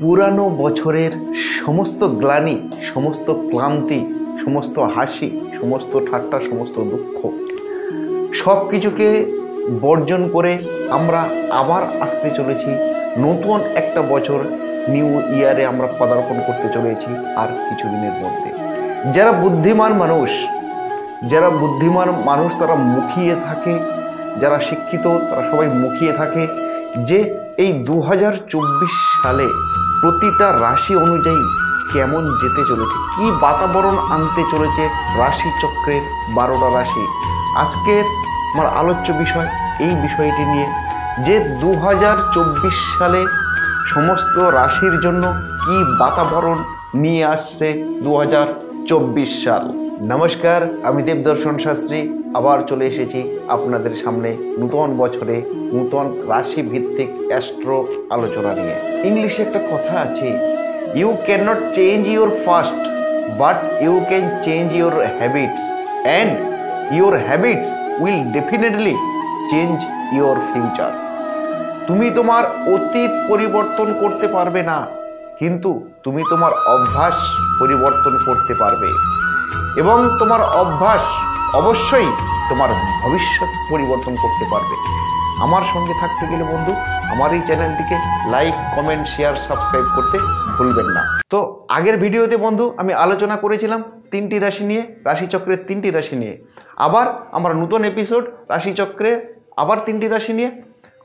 পুরানো বছরের সমস্ত গ্লানি, সমস্ত ক্লান্তি, সমস্ত হাসি, সমস্ত ঠাট্টা, সমস্ত দুঃখ সব কিছুকে বর্জন করে আমরা আবার আসতে চলেছি নতুন একটা বছর। নিউ ইয়ারে আমরা পদার্পণ করতে চলেছি আর কিছুদিনের মধ্যে। যারা বুদ্ধিমান মানুষ তারা মুখিয়ে থাকে, যারা শিক্ষিত তারা সবাই মুখিয়ে থাকে যে এই 2024 সালে প্রতিটা রাশি অনুযায়ী কেমন যেতে চলেছে, কি বাতাবরণ আনতে চলেছে রাশি চক্রের 12টা রাশি। আজকের আমার আলোচ্য বিষয় এই বিষয়টি নিয়ে যে 2024 সালে সমস্ত রাশির জন্য কি বাতাবরণ নিয়ে আসছে 2024 সাল। নমস্কার, আমি দেবদর্শন শাস্ত্রী আবার চলে এসেছি আপনাদের সামনে নতুন বছরে নতুন রাশি ভিত্তিক অ্যাস্ট্রো আলোচনা নিয়ে। ইংলিশে একটা কথা আছে, you can not change your past but you can change your habits and your habits will definitely change your future. তুমি তোমার অতীত পরিবর্তন করতে পারবে না, কিন্তু তুমি তোমার অভ্যাস পরিবর্তন করতে পারবে এবং তোমার অভ্যাস অবশ্যই তোমার ভবিষ্যৎ পরিবর্তন করতে পারবে। আমার সঙ্গে থাকতে গেলে বন্ধু আমার এই চ্যানেলটিকে লাইক, কমেন্ট, শেয়ার, সাবস্ক্রাইব করতে ভুলবেন না। তো আগের ভিডিওতে বন্ধু আমি আলোচনা করেছিলাম 3টি রাশি নিয়ে, রাশিচক্রের 3টি রাশি নিয়ে। আবার আমরা নতুন এপিসোড রাশিচক্রে আবার 3টি রাশি নিয়ে,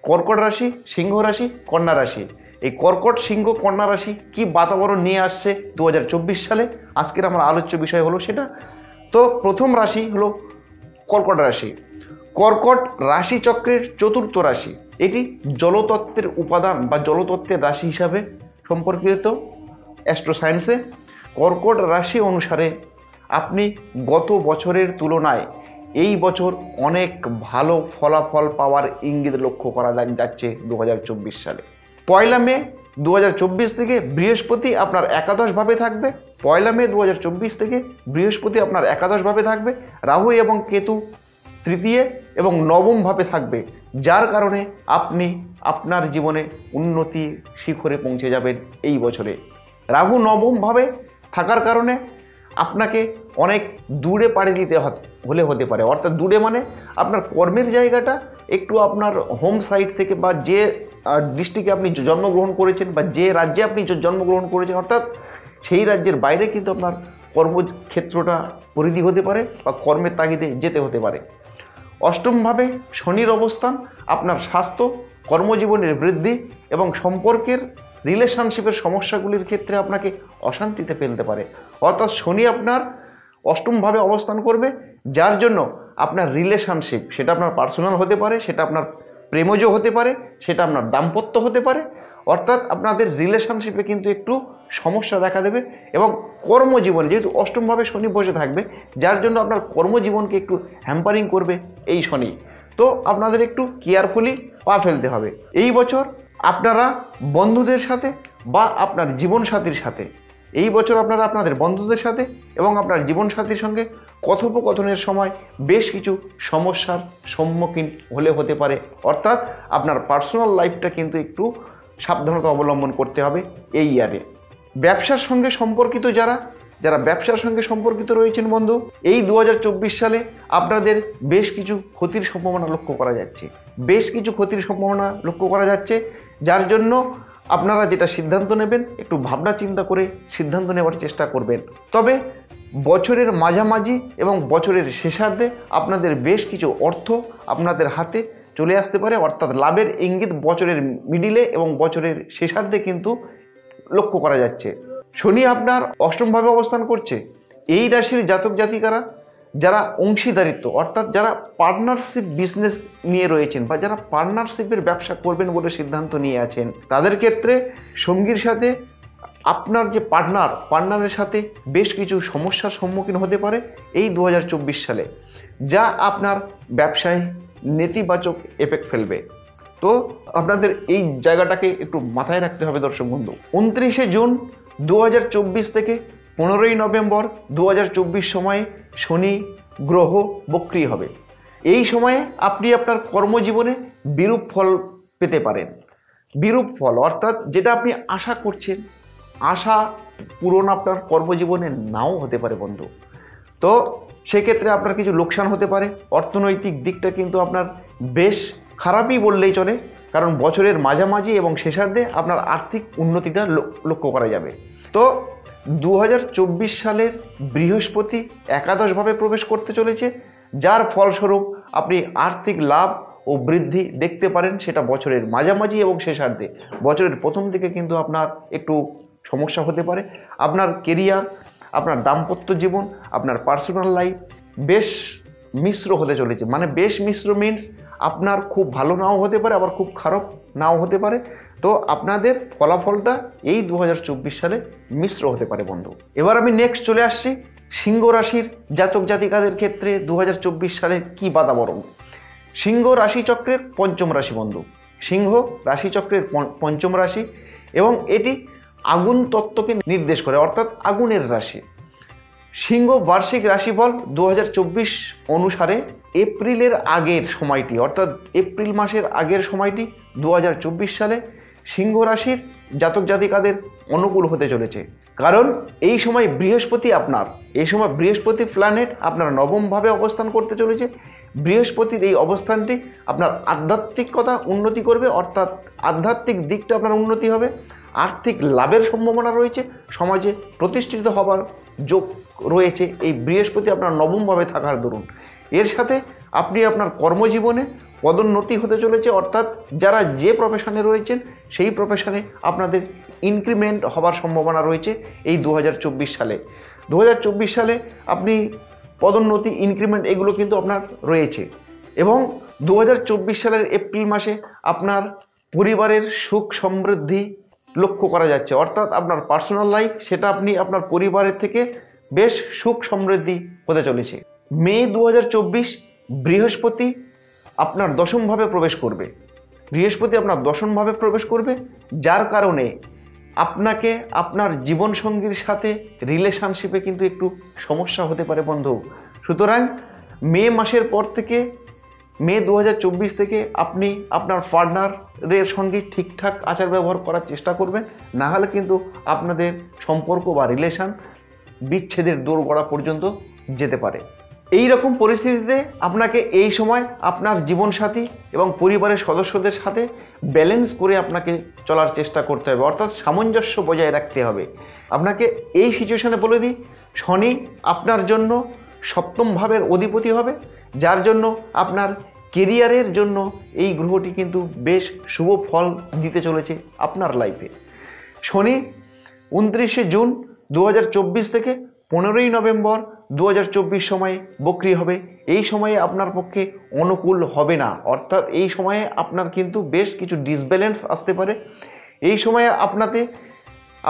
কর্কট রাশি, সিংহ রাশি, কন্যা রাশি। এই কর্কট, সিংহ, কন্যা রাশি কি বাতাবরণ নিয়ে আসছে 2024 সালে, আজকের আমার আলোচ্য বিষয় হলো সেটা। তো প্রথম রাশি হলো কর্কট রাশি। কর্কট রাশি চক্রের 4র্থ রাশি। এটি জলতত্ত্বের উপাদান বা জলতত্ত্বের রাশি হিসাবে সম্পর্কিত অ্যাস্ট্রো সায়েন্সে। কর্কট রাশি অনুসারে আপনি গত বছরের তুলনায় এই বছর অনেক ভালো ফলাফল পাওয়ার ইঙ্গিত লক্ষ্য করা যাচ্ছে 2024 সালে। 1 মে 2024 থেকে বৃহস্পতি আপনার একাদশভাবে থাকবে। 1 মে 2024 থেকে বৃহস্পতি আপনার একাদশভাবে থাকবে। রাহু এবং কেতু তৃতীয় এবং নবমভাবে থাকবে, যার কারণে আপনি আপনার জীবনে উন্নতি শিখরে পৌঁছে যাবেন এই বছরে। রাহু নবমভাবে থাকার কারণে আপনাকে অনেক দূরে পাড়ি দিতে হতে পারে, অর্থাৎ দূরে মানে আপনার কর্মের জায়গাটা একটু আপনার হোম সাইট থেকে বা যে ডিস্ট্রিক্টে আপনি জন্মগ্রহণ করেছেন বা যে রাজ্যে আপনি জন্মগ্রহণ করেছেন অর্থাৎ সেই রাজ্যের বাইরে কিন্তু আপনার কর্মক্ষেত্রটা পরিধি হতে পারে বা কর্মের তাগিদে যেতে হতে পারে। অষ্টমভাবে শনির অবস্থান আপনার স্বাস্থ্য, কর্মজীবনের বৃদ্ধি এবং সম্পর্কের রিলেশনশিপের সমস্যাগুলির ক্ষেত্রে আপনাকে অশান্তিতে ফেলতে পারে। অর্থাৎ শনি আপনার অষ্টমভাবে অবস্থান করবে, যার জন্য আপনার রিলেশনশিপ, সেটা আপনার পার্সোনাল হতে পারে, সেটা আপনার প্রেমজ হতে পারে, সেটা আপনার দাম্পত্য হতে পারে, অর্থাৎ আপনাদের রিলেশনশিপে কিন্তু একটু সমস্যা দেখা দেবে। এবং কর্মজীবন যেহেতু অষ্টমভাবে শনি বসে থাকবে, যার জন্য আপনার কর্মজীবনকে একটু হ্যাম্পারিং করবে এই শনি। তো আপনাদের একটু কেয়ারফুলি পা ফেলতে হবে। এই বছর আপনারা বন্ধুদের সাথে বা আপনার জীবনসাথীর সাথে, এই বছর আপনারা আপনাদের বন্ধুদের সাথে এবং আপনার জীবনসাথীর সঙ্গে কথোপকথনের সময় বেশ কিছু সমস্যার সম্মুখীন হতে পারে, অর্থাৎ আপনার পার্সোনাল লাইফটা কিন্তু একটু সাবধানতা অবলম্বন করতে হবে এই ইয়ারে। ব্যবসার সঙ্গে সম্পর্কিত যারা ব্যবসার সঙ্গে সম্পর্কিত রয়েছেন বন্ধু, এই 2024 সালে আপনাদের বেশ কিছু ক্ষতির সম্ভাবনা লক্ষ্য করা যাচ্ছে, যার জন্য আপনারা যেটা সিদ্ধান্ত নেবেন একটু ভাবনা চিন্তা করে সিদ্ধান্ত নেওয়ার চেষ্টা করবেন। তবে বছরের মাঝামাঝি এবং বছরের শেষার্ধে আপনাদের বেশ কিছু অর্থ আপনাদের হাতে চলে আসতে পারে, অর্থাৎ লাভের ইঙ্গিত বছরের মিডিলে এবং বছরের শেষার্ধে কিন্তু লক্ষ্য করা যাচ্ছে। শনি আপনার অষ্টমভাবে অবস্থান করছে। এই রাশির জাতক জাতিকারা যারা অংশীদারিত্ব অর্থাৎ যারা পার্টনারশিপ বিজনেস নিয়ে রয়েছেন বা যারা পার্টনারশিপের ব্যবসা করবেন বলে সিদ্ধান্ত নিয়ে আছেন, তাদের ক্ষেত্রে সঙ্গীর সাথে আপনার যে পার্টনারের সাথে বেশ কিছু সমস্যার সম্মুখীন হতে পারে এই 2024 সালে, যা আপনার ব্যবসায় নেতিবাচক এফেক্ট ফেলবে। তো আপনাদের এই জায়গাটাকে একটু মাথায় রাখতে হবে দর্শক বন্ধু। 29 জুন 2024 থেকে 15ই নভেম্বর 2024 সময়ে শনি গ্রহ বক্রী হবে। এই সময়ে আপনি আপনার কর্মজীবনে বিরূপ ফল পেতে পারেন। বিরূপ ফল, অর্থাৎ যেটা আপনি আশা করছেন, আশা পূরণ আপনার কর্মজীবনে নাও হতে পারে বন্ধু। তো সেক্ষেত্রে আপনার কিছু লোকসান হতে পারে। অর্থনৈতিক দিকটা কিন্তু আপনার বেশ খারাপই বললেই চলে, কারণ বছরের মাঝামাঝি এবং শেষার্ধে আপনার আর্থিক উন্নতিটা লক্ষ্য করা যাবে। তো 2024 সালের বৃহস্পতি একাদশভাবে প্রবেশ করতে চলেছে, যার ফলস্বরূপ আপনি আর্থিক লাভ ও বৃদ্ধি দেখতে পারেন। সেটা বছরের মাঝামাঝি এবং শেষার্ধে। বছরের প্রথম দিকে কিন্তু আপনার একটু সমস্যা হতে পারে। আপনার কেরিয়ার, আপনার দাম্পত্য জীবন, আপনার পার্সোনাল লাইফ বেশ মিশ্র হতে চলেছে। মানে বেশ মিশ্র মিনস আপনার খুব ভালো নাও হতে পারে, আবার খুব খারাপ নাও হতে পারে। তো আপনাদের ফলাফলটা এই 2024 সালে মিশ্র হতে পারে বন্ধু। এবার আমি নেক্সট চলে আসছি সিংহ রাশির জাতক জাতিকাদের ক্ষেত্রে 2024 সালে কি বাতাবরণ। সিংহ রাশিচক্রের পঞ্চম রাশি বন্ধু। সিংহ রাশিচক্রের পঞ্চম রাশি এবং এটি আগুন তত্ত্বকে নির্দেশ করে, অর্থাৎ আগুনের রাশি। সিংহ বার্ষিক রাশিফল 2024 অনুসারে এপ্রিলের আগের সময়টি, অর্থাৎ এপ্রিল মাসের আগের সময়টি 2024 সালে সিংহ রাশির জাতক জাতিকাদের অনুকূল হতে চলেছে। কারণ এই সময় বৃহস্পতি প্ল্যানেট আপনার নবমভাবে অবস্থান করতে চলেছে। বৃহস্পতির এই অবস্থানটি আপনার আধ্যাত্মিকতা উন্নতি করবে, অর্থাৎ আধ্যাত্মিক দিকটা আপনার উন্নতি হবে। আর্থিক লাভের সম্ভাবনা রয়েছে, সমাজে প্রতিষ্ঠিত হবার যোগ রয়েছে এই বৃহস্পতি আপনার নবমভাবে থাকার দরুন। এর সাথে আপনি আপনার কর্মজীবনে পদোন্নতি হতে চলেছে, অর্থাৎ যারা যে প্রফেশনে রয়েছেন সেই প্রফেশনে আপনাদের ইনক্রিমেন্ট হবার সম্ভাবনা রয়েছে এই 2024 সালে। 2024 সালে আপনি পদোন্নতি, ইনক্রিমেন্ট এগুলো কিন্তু আপনার রয়েছে। এবং 2024 সালের এপ্রিল মাসে আপনার পরিবারের সুখ সমৃদ্ধি লক্ষ্য করা যাচ্ছে, অর্থাৎ আপনার পার্সোনাল লাইফ সেটা আপনি আপনার পরিবারের থেকে বেশ সুখ সমৃদ্ধি হতে চলেছে। মে 2024 বৃহস্পতি আপনার দশমভাবে প্রবেশ করবে, যার কারণে আপনাকে আপনার জীবনসঙ্গীর সাথে রিলেশনশিপে কিন্তু একটু সমস্যা হতে পারে বন্ধু। সুতরাং মে মাসের পর থেকে, মে 2024 থেকে আপনি আপনার পার্টনারের সঙ্গে ঠিকঠাক আচার ব্যবহার করার চেষ্টা করবেন, না হলে কিন্তু আপনাদের সম্পর্ক বা রিলেশন বিচ্ছেদের দোরগোড়া পর্যন্ত যেতে পারে। এই রকম পরিস্থিতিতে আপনাকে এই সময় আপনার জীবনসাথী এবং পরিবারের সদস্যদের সাথে ব্যালেন্স করে আপনাকে চলার চেষ্টা করতে হবে, অর্থাৎ সামঞ্জস্য বজায় রাখতে হবে। আপনাকে এই সিচুয়েশনে বলে দিই, শনি আপনার জন্য সপ্তম ভাবের অধিপতি হবে, যার জন্য আপনার কেরিয়ারের জন্য এই গ্রহটি কিন্তু বেশ শুভ ফল দিতে চলেছে আপনার লাইফে। শনি 29 জুন 2024 থেকে 15ই নভেম্বর 2024 সময়ে বক্রী হবে। এই সময়ে আপনার পক্ষে অনুকূল হবে না, অর্থাৎ এই সময়ে আপনার কিন্তু বেশ কিছু ডিসব্যালেন্স আসতে পারে। এই সময়ে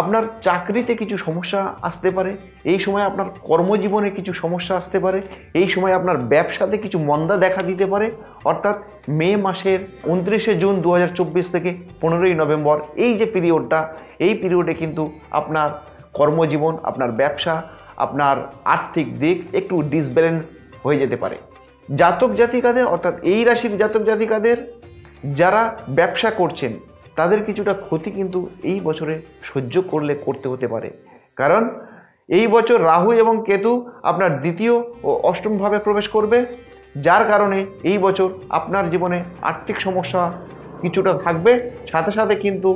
আপনার চাকরিতে কিছু সমস্যা আসতে পারে, এই সময় আপনার কর্মজীবনে কিছু সমস্যা আসতে পারে, এই সময় আপনার ব্যবসাতে কিছু মন্দা দেখা দিতে পারে। অর্থাৎ মে মাসের 29 জুন 2024 থেকে 15ই নভেম্বর এই যে পিরিয়ডটা, এই পিরিয়ডে কিন্তু আপনার কর্মজীবন, আপনার ব্যবসা, আপনার আর্থিক দিক একটু ডিসব্যালেন্স হয়ে যেতে পারে। জাতক জাতিকাদের, অর্থাৎ এই রাশির জাতক জাতিকাদের যারা ব্যবসা করছেন তাদের কিছুটা ক্ষতি কিন্তু এই বছরে সহ্য করতে হতে পারে। কারণ এই বছর রাহু এবং কেতু আপনার দ্বিতীয় ও অষ্টমভাবে প্রবেশ করবে, যার কারণে এই বছর আপনার জীবনে আর্থিক সমস্যা কিছুটা থাকবে, সাথে সাথে কিন্তু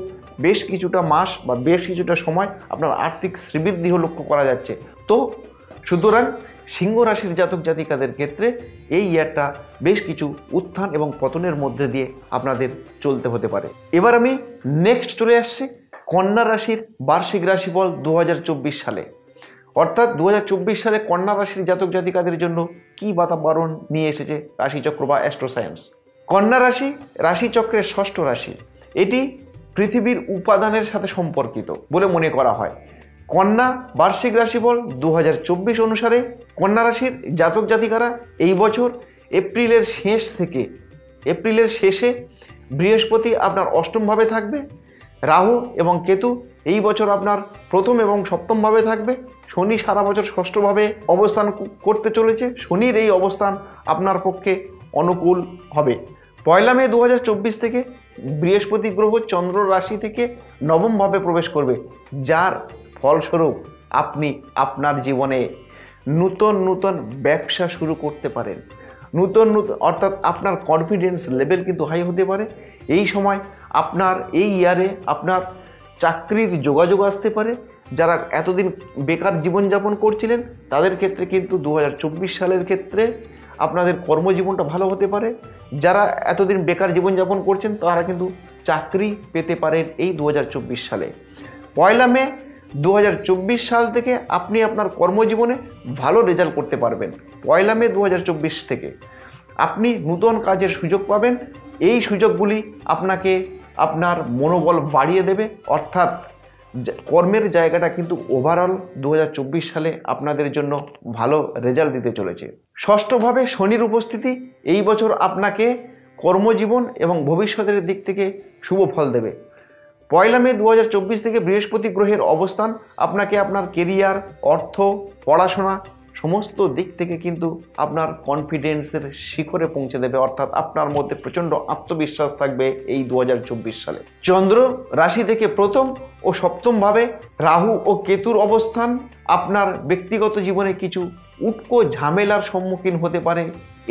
বেশ কিছুটা মাস বা বেশ কিছুটা সময় আপনার আর্থিক শ্রীবৃদ্ধিও লক্ষ্য করা যাচ্ছে। তো সুতরাং সিংহ রাশির জাতক জাতিকাদের ক্ষেত্রে এই ইয়ারটা বেশ কিছু উত্থান এবং পতনের মধ্যে দিয়ে আপনাদের চলতে হতে পারে। এবার আমি নেক্সট চলে আসছি কন্যা রাশির বার্ষিক রাশিফল 2024 সালে, অর্থাৎ 2024 সালে কন্যা রাশির জাতক জাতিকাদের জন্য কী বাতাবরণ নিয়ে এসেছে রাশিচক্র বা অ্যাস্ট্রোসায়েন্স। কন্যা রাশি রাশিচক্রের ষষ্ঠ রাশি, এটি পৃথিবীর উপাদানের সাথে সম্পর্কিত বলে মনে করা হয়। কন্যা বার্ষিক রাশিফল 2024 অনুসারে কন্যা রাশির জাতক জাতিকারা এই বছর এপ্রিলের শেষে বৃহস্পতি আপনার অষ্টমভাবে থাকবে, রাহু এবং কেতু এই বছর আপনার প্রথম এবং সপ্তমভাবে থাকবে, শনি সারা বছর ষষ্ঠভাবে অবস্থান করতে চলেছে। শনির এই অবস্থান আপনার পক্ষে অনুকূল হবে। 1 মে 2024 থেকে বৃহস্পতি গ্রহ চন্দ্র রাশি থেকে নবমভাবে প্রবেশ করবে, যার ফলস্বরূপ আপনি আপনার জীবনে নূতন নূতন ব্যবসা শুরু করতে পারেন। নূতন অর্থাৎ আপনার কনফিডেন্স লেভেল কিন্তু হাই হতে পারে। এই সময় আপনার এই ইয়ারে আপনার চাকরির যোগাযোগ আসতে পারে। যারা এতদিন বেকার জীবনযাপন করছিলেন তাদের ক্ষেত্রে কিন্তু 2024 সালের ক্ষেত্রে আপনাদের কর্মজীবনটা ভালো হতে পারে। যারা এতদিন বেকার জীবনযাপন করছেন তারা কিন্তু চাকরি পেতে পারেন এই 2024 সালে। 1 মে 2024 সাল থেকে আপনি আপনার কর্মজীবনে ভালো রেজাল্ট করতে পারবেন। 1 মে 2024 থেকে আপনি নূতন কাজের সুযোগ পাবেন। এই সুযোগগুলি আপনাকে আপনার মনোবল বাড়িয়ে দেবে, অর্থাৎ কর্মের জায়গাটা কিন্তু ওভারঅল 2024 সালে আপনাদের জন্য ভালো রেজাল্ট দিতে চলেছে। ষষ্ঠভাবে শনির উপস্থিতি এই বছর আপনাকে কর্মজীবন এবং ভবিষ্যতের দিক থেকে শুভ ফল দেবে। 1 মে 2024 থেকে বৃহস্পতি গ্রহের অবস্থান আপনাকে আপনার কেরিয়ার, অর্থ, পড়াশোনা সমস্ত দিক থেকে কিন্তু আপনার কনফিডেন্সের শিখরে পৌঁছে দেবে, অর্থাৎ আপনার মধ্যে প্রচণ্ড আত্মবিশ্বাস থাকবে এই 2024 সালে। চন্দ্র রাশি থেকে প্রথম ও সপ্তমভাবে রাহু ও কেতুর অবস্থান আপনার ব্যক্তিগত জীবনে কিছু উটকো ঝামেলার সম্মুখীন হতে পারে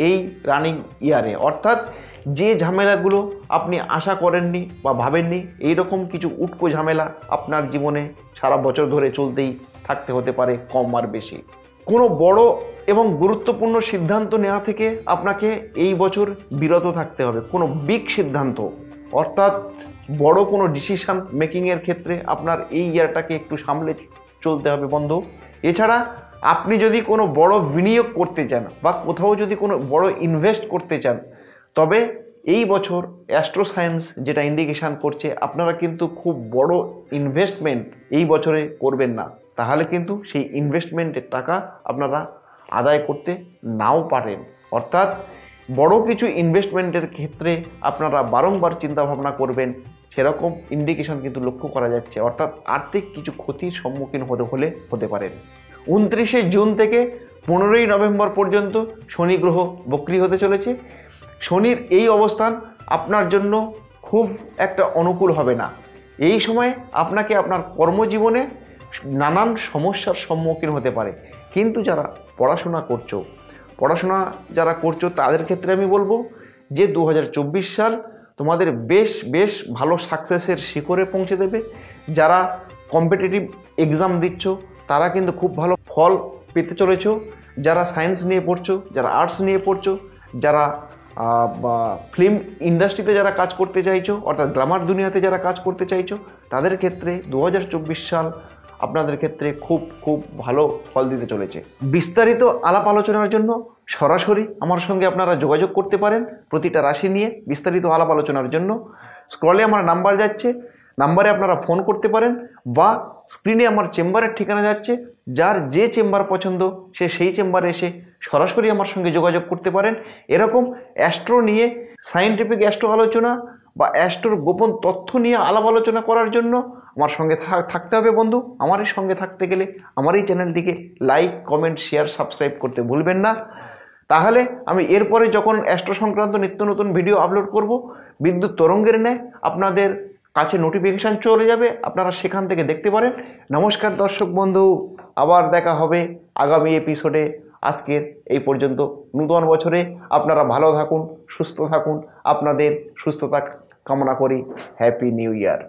এই রানিং ইয়ারে, অর্থাৎ যে ঝামেলাগুলো আপনি আশা করেননি বা ভাবেননি, এইরকম কিছু উটকো ঝামেলা আপনার জীবনে সারা বছর ধরে চলতেই থাকতে হতে পারে, কম আর বেশি। কোনো বড় এবং গুরুত্বপূর্ণ সিদ্ধান্ত নেওয়া থেকে আপনাকে এই বছর বিরত থাকতে হবে। কোনো বিগ সিদ্ধান্ত অর্থাৎ বড় কোনো ডিসিশন মেকিংয়ের ক্ষেত্রে আপনার এই ইয়ারটাকে একটু সামলে চলতে হবে বন্ধু। এছাড়া আপনি যদি কোনো বড় বিনিয়োগ করতে চান বা কোথাও যদি কোনো বড় ইনভেস্ট করতে চান, তবে এই বছর অ্যাস্ট্রো সায়েন্স যেটা ইন্ডিকেশান করছে আপনারা কিন্তু খুব বড় ইনভেস্টমেন্ট এই বছরে করবেন না, তাহলে কিন্তু সেই ইনভেস্টমেন্টের টাকা আপনারা আদায় করতে নাও পারেন। অর্থাৎ বড় কিছু ইনভেস্টমেন্টের ক্ষেত্রে আপনারা বারংবার চিন্তাভাবনা করবেন, সেরকম ইন্ডিকেশন কিন্তু লক্ষ্য করা যাচ্ছে, অর্থাৎ আর্থিক কিছু ক্ষতির সম্মুখীন হতে পারেন। 29শে জুন থেকে 15ই নভেম্বর পর্যন্ত শনি গ্রহ বক্রী হতে চলেছে। শনির এই অবস্থান আপনার জন্য খুব একটা অনুকূল হবে না। এই সময়ে আপনাকে আপনার কর্মজীবনে নানান সমস্যার সম্মুখীন হতে পারে। কিন্তু যারা পড়াশোনা যারা করছো তাদের ক্ষেত্রে আমি বলবো যে 2024 সাল তোমাদের বেশ ভালো সাকসেসের শিখরে পৌঁছে দেবে। যারা কম্পিটিটিভ এক্সাম দিচ্ছ তারা কিন্তু খুব ভালো ফল পেতে চলেছো। যারা সায়েন্স নিয়ে পড়ছো, যারা আর্টস নিয়ে পড়ছো, যারা ফিল্ম ইন্ডাস্ট্রিতে যারা কাজ করতে চাইছো, অর্থাৎ ড্রামার দুনিয়াতে যারা কাজ করতে চাইছো, তাদের ক্ষেত্রে 2024 সাল আপনাদের ক্ষেত্রে খুব ভালো ফল দিতে চলেছে। বিস্তারিত আলাপ আলোচনার জন্য সরাসরি আমার সঙ্গে আপনারা যোগাযোগ করতে পারেন। প্রতিটা রাশি নিয়ে বিস্তারিত আলাপ আলোচনার জন্য স্ক্রলে আমার নাম্বার যাচ্ছে, নাম্বারে আপনারা ফোন করতে পারেন, বা স্ক্রিনে আমার চেম্বারের ঠিকানা যাচ্ছে। যার যে চেম্বার পছন্দ সে সেই চেম্বারে এসে সরাসরি আমার সঙ্গে যোগাযোগ করতে পারেন। এরকম অ্যাস্ট্রো নিয়ে সায়েন্টিফিক অ্যাস্ট্রো আলোচনা বা অ্যাস্ট্রোর গোপন তথ্য নিয়ে আলাপ আলোচনা করার জন্য আমার সঙ্গে থাকতে হবে বন্ধু। আমার এই সঙ্গে থাকতে গেলে আমার এই চ্যানেলটিকে লাইক, কমেন্ট, শেয়ার, সাবস্ক্রাইব করতে ভুলবেন না। তাহলে আমি এরপরে যখন অ্যাস্ট্রো সংক্রান্ত নিত্য নতুন ভিডিও আপলোড করব, বিদ্যুৎ তরঙ্গের ন্যায় আপনাদের কাছে নোটিফিকেশান চলে যাবে, আপনারা সেখান থেকে দেখতে পারেন। নমস্কার দর্শক বন্ধু, আবার দেখা হবে আগামী এপিসোডে। আজকের এই পর্যন্ত। নূতন বছরে আপনারা ভালো থাকুন, সুস্থ থাকুন। আপনাদের সুস্থতা কামনা করি। Happy new year.